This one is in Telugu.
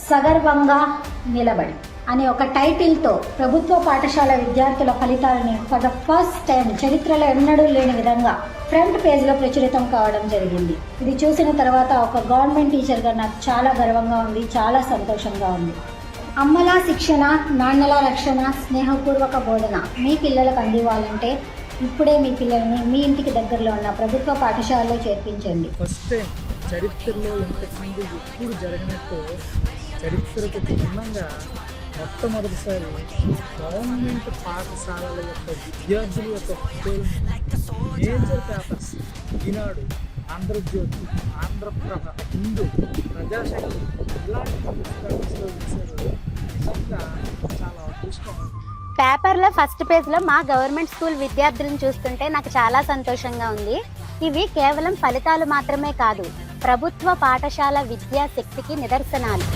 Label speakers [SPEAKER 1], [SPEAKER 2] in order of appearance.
[SPEAKER 1] సగర్వంగా నిలబడి అనే ఒక టైటిల్తో ప్రభుత్వ పాఠశాల విద్యార్థుల ఫలితాలని ఫర్ ద ఫస్ట్ టైం చరిత్రలో ఎన్నడూ లేని విధంగా ఫ్రంట్ పేజ్లో ప్రచురితం కావడం జరిగింది. ఇది చూసిన తర్వాత ఒక గవర్నమెంట్ టీచర్గా నాకు చాలా గర్వంగా ఉంది, చాలా సంతోషంగా ఉంది. అమ్మలా శిక్షణ, నాన్నల రక్షణ, స్నేహపూర్వక బోధన మీ పిల్లలకు అందివ్వాలంటే ఇప్పుడే మీ పిల్లల్ని మీ ఇంటికి దగ్గరలో ఉన్న ప్రభుత్వ పాఠశాలలో చేర్పించండి.
[SPEAKER 2] ఫస్ట్ టైం చరిత్రలో ఇంతకుముందు ఎప్పుడు జరగనట్టు చరిత్రకు భిన్నంగా మొట్టమొదటిసారి గవర్నమెంట్ పాఠశాలల యొక్క విద్యార్థుల యొక్క ఫోటోలను మేజర్ పేపర్స్ ఈనాడు, ఆంధ్రజ్యోతి, ఆంధ్రప్రభ, హిందూ, ప్రజాశక్తి ఇలాంటి పేపర్స్లో వేశారు. నిజంగా చాలా అదృష్టం.
[SPEAKER 3] పేపర్లో ఫస్ట్ పేజ్లో మా గవర్నమెంట్ స్కూల్ విద్యార్థులను చూస్తుంటే నాకు చాలా సంతోషంగా ఉంది. ఇవి కేవలం ఫలితాలు మాత్రమే కాదు, ప్రభుత్వ పాఠశాల విద్యాశక్తికి నిదర్శనాలు.